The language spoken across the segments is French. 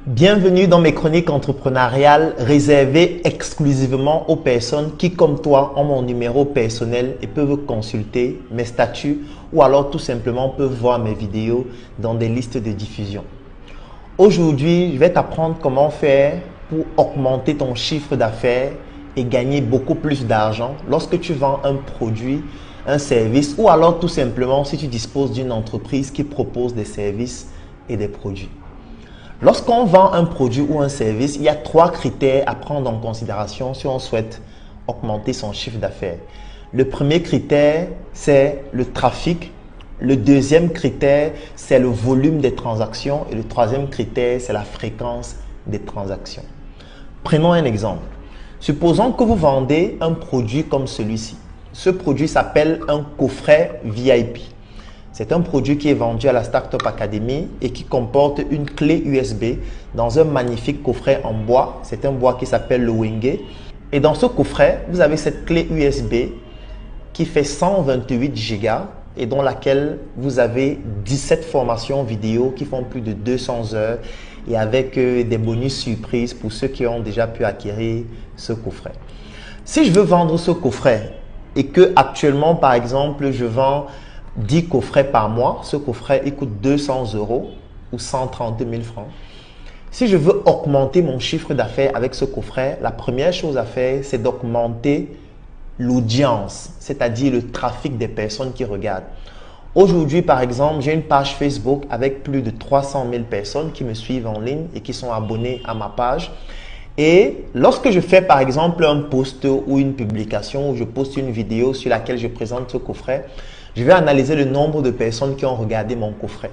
Bienvenue dans mes chroniques entrepreneuriales réservées exclusivement aux personnes qui, comme toi, ont mon numéro personnel et peuvent consulter mes statuts ou alors tout simplement peuvent voir mes vidéos dans des listes de diffusion. Aujourd'hui, je vais t'apprendre comment faire pour augmenter ton chiffre d'affaires et gagner beaucoup plus d'argent lorsque tu vends un produit, un service ou alors tout simplement si tu disposes d'une entreprise qui propose des services et des produits. Lorsqu'on vend un produit ou un service, il y a 3 critères à prendre en considération si on souhaite augmenter son chiffre d'affaires. Le premier critère, c'est le trafic. Le deuxième critère, c'est le volume des transactions. Et le troisième critère, c'est la fréquence des transactions. Prenons un exemple. Supposons que vous vendez un produit comme celui-ci. Ce produit s'appelle un coffret VIP. C'est un produit qui est vendu à la Startup Academy et qui comporte une clé USB dans un magnifique coffret en bois. C'est un bois qui s'appelle le Wenge. Et dans ce coffret, vous avez cette clé USB qui fait 128 Go et dans laquelle vous avez 17 formations vidéo qui font plus de 200 heures et avec des bonus surprises pour ceux qui ont déjà pu acquérir ce coffret. Si je veux vendre ce coffret et que actuellement, par exemple, je vends 10 coffrets par mois, ce coffret il coûte 200 € ou 130 000 francs. Si je veux augmenter mon chiffre d'affaires avec ce coffret, la première chose à faire, c'est d'augmenter l'audience, c'est-à-dire le trafic des personnes qui regardent. Aujourd'hui, par exemple, j'ai une page Facebook avec plus de 300 000 personnes qui me suivent en ligne et qui sont abonnées à ma page. Et lorsque je fais par exemple un post ou une publication où je poste une vidéo sur laquelle je présente ce coffret, je vais analyser le nombre de personnes qui ont regardé mon coffret.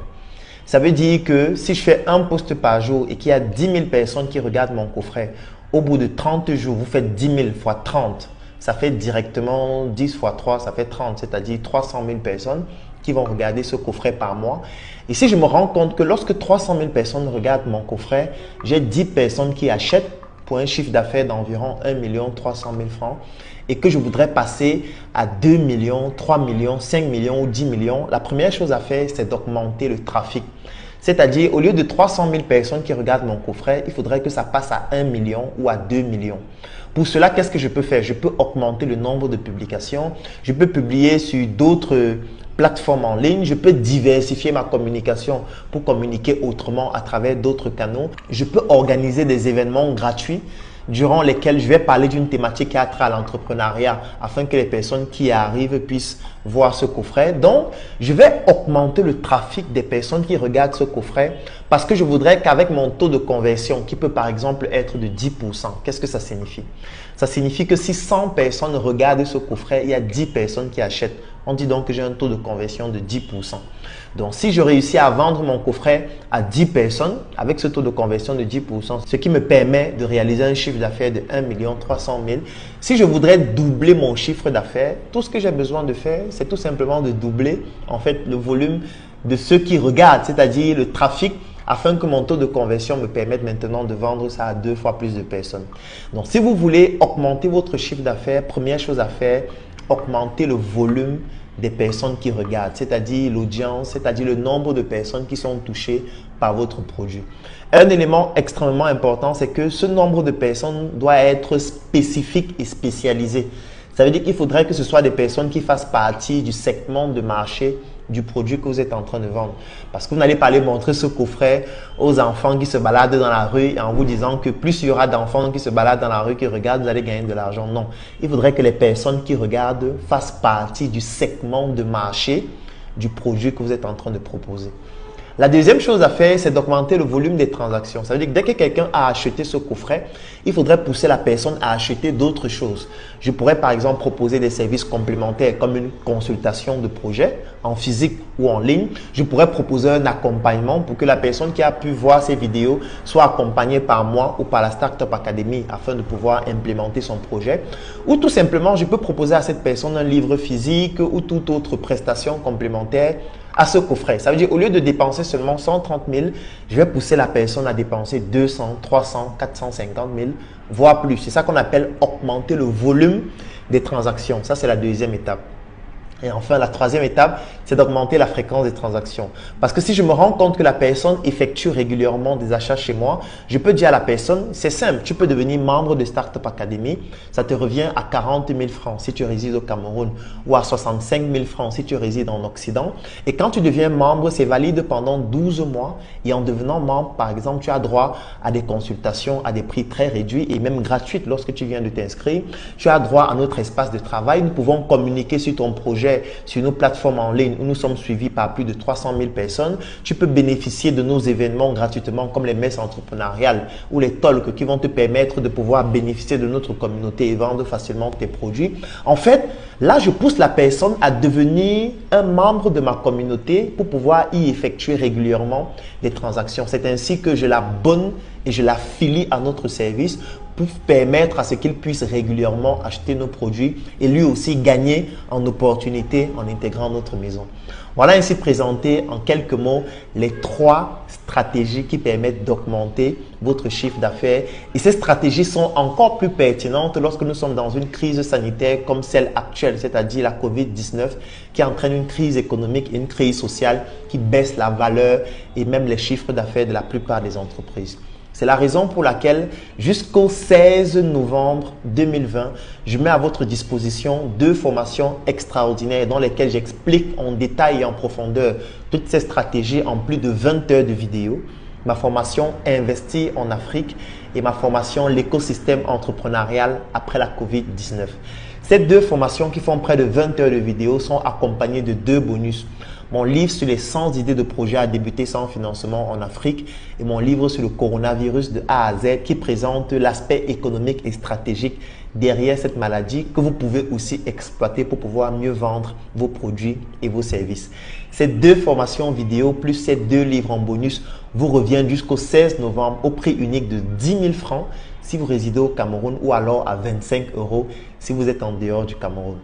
Ça veut dire que si je fais un post par jour et qu'il y a 10 000 personnes qui regardent mon coffret, au bout de 30 jours, vous faites 10 000 fois 30. Ça fait directement 10 fois 3, ça fait 30, c'est-à-dire 300 000 personnes qui vont regarder ce coffret par mois. Et si je me rends compte que lorsque 300 000 personnes regardent mon coffret, j'ai 10 personnes qui achètent pour un chiffre d'affaires d'environ 1 300 000 francs et que je voudrais passer à 2 millions, 3 millions, 5 millions ou 10 millions, la première chose à faire, c'est d'augmenter le trafic. C'est-à-dire, au lieu de 300 000 personnes qui regardent mon coffret, il faudrait que ça passe à 1 million ou à 2 millions. Pour cela, qu'est-ce que je peux faire? Je peux augmenter le nombre de publications. Je peux publier sur d'autres plateformes en ligne. Je peux diversifier ma communication pour communiquer autrement à travers d'autres canaux. Je peux organiser des événements gratuits durant lesquels je vais parler d'une thématique qui a trait à l'entrepreneuriat afin que les personnes qui arrivent puissent voir ce coffret. Donc, je vais augmenter le trafic des personnes qui regardent ce coffret parce que je voudrais qu'avec mon taux de conversion qui peut par exemple être de 10%, qu'est-ce que ça signifie? Ça signifie que si 100 personnes regardent ce coffret, il y a 10 personnes qui achètent. On dit donc que j'ai un taux de conversion de 10%. Donc, si je réussis à vendre mon coffret à 10 personnes avec ce taux de conversion de 10%, ce qui me permet de réaliser un chiffre d'affaires de 1 300 000, si je voudrais doubler mon chiffre d'affaires, tout ce que j'ai besoin de faire, c'est tout simplement de doubler en fait le volume de ceux qui regardent, c'est-à-dire le trafic, afin que mon taux de conversion me permette maintenant de vendre ça à 2 fois plus de personnes. Donc, si vous voulez augmenter votre chiffre d'affaires, première chose à faire, augmenter le volume des personnes qui regardent, c'est-à-dire l'audience, c'est-à-dire le nombre de personnes qui sont touchées par votre produit. Un élément extrêmement important, c'est que ce nombre de personnes doit être spécifique et spécialisé. Ça veut dire qu'il faudrait que ce soit des personnes qui fassent partie du segment de marché du produit que vous êtes en train de vendre. Parce que vous n'allez pas aller montrer ce coffret aux enfants qui se baladent dans la rue en vous disant que plus il y aura d'enfants qui se baladent dans la rue, qui regardent, vous allez gagner de l'argent. Non, il faudrait que les personnes qui regardent fassent partie du segment de marché du produit que vous êtes en train de proposer. La deuxième chose à faire, c'est d'augmenter le volume des transactions. Ça veut dire que dès que quelqu'un a acheté ce coffret, il faudrait pousser la personne à acheter d'autres choses. Je pourrais par exemple proposer des services complémentaires comme une consultation de projet en physique ou en ligne. Je pourrais proposer un accompagnement pour que la personne qui a pu voir ces vidéos soit accompagnée par moi ou par la Startup Academy afin de pouvoir implémenter son projet. Ou tout simplement, je peux proposer à cette personne un livre physique ou toute autre prestation complémentaire à ce coffret. Ça veut dire au lieu de dépenser seulement 130 000, je vais pousser la personne à dépenser 200, 300, 450 000, voire plus. C'est ça qu'on appelle augmenter le volume des transactions. Ça, c'est la deuxième étape. Et enfin, la troisième étape, c'est d'augmenter la fréquence des transactions. Parce que si je me rends compte que la personne effectue régulièrement des achats chez moi, je peux dire à la personne, c'est simple, tu peux devenir membre de Startup Academy. Ça te revient à 40 000 francs si tu résides au Cameroun ou à 65 000 francs si tu résides en Occident. Et quand tu deviens membre, c'est valide pendant 12 mois. Et en devenant membre, par exemple, tu as droit à des consultations à des prix très réduits et même gratuites lorsque tu viens de t'inscrire. Tu as droit à notre espace de travail. Nous pouvons communiquer sur ton projet sur nos plateformes en ligne où nous sommes suivis par plus de 300 000 personnes. Tu peux bénéficier de nos événements gratuitement comme les messes entrepreneuriales ou les talks qui vont te permettre de pouvoir bénéficier de notre communauté et vendre facilement tes produits. En fait, là, je pousse la personne à devenir un membre de ma communauté pour pouvoir y effectuer régulièrement des transactions. C'est ainsi que je l'abonne et je l'affilie à notre service pour permettre à ce qu'il puisse régulièrement acheter nos produits et lui aussi gagner en opportunité en intégrant notre maison. Voilà ainsi présenté en quelques mots les 3 stratégies qui permettent d'augmenter votre chiffre d'affaires. Et ces stratégies sont encore plus pertinentes lorsque nous sommes dans une crise sanitaire comme celle actuelle, c'est-à-dire la COVID-19 qui entraîne une crise économique et une crise sociale qui baisse la valeur et même les chiffres d'affaires de la plupart des entreprises. C'est la raison pour laquelle jusqu'au 16 novembre 2020, je mets à votre disposition 2 formations extraordinaires dans lesquelles j'explique en détail et en profondeur toutes ces stratégies en plus de 20 heures de vidéos. Ma formation Investir en Afrique et ma formation L'écosystème entrepreneurial après la COVID-19. Ces 2 formations qui font près de 20 heures de vidéos sont accompagnées de 2 bonus. Mon livre sur les 100 idées de projets à débuter sans financement en Afrique et mon livre sur le coronavirus de A à Z qui présente l'aspect économique et stratégique derrière cette maladie que vous pouvez aussi exploiter pour pouvoir mieux vendre vos produits et vos services. Ces 2 formations vidéo plus ces 2 livres en bonus vous reviennent jusqu'au 16 novembre au prix unique de 10 000 francs si vous résidez au Cameroun ou alors à 25 € si vous êtes en dehors du Cameroun.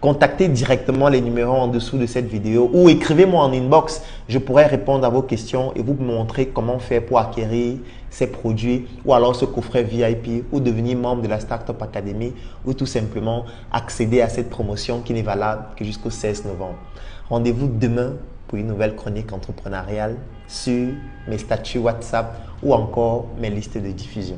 Contactez directement les numéros en dessous de cette vidéo ou écrivez-moi en inbox. Je pourrai répondre à vos questions et vous montrer comment faire pour acquérir ces produits ou alors ce coffret VIP ou devenir membre de la Startup Academy ou tout simplement accéder à cette promotion qui n'est valable que jusqu'au 16 novembre. Rendez-vous demain pour une nouvelle chronique entrepreneuriale sur mes statuts WhatsApp ou encore mes listes de diffusion.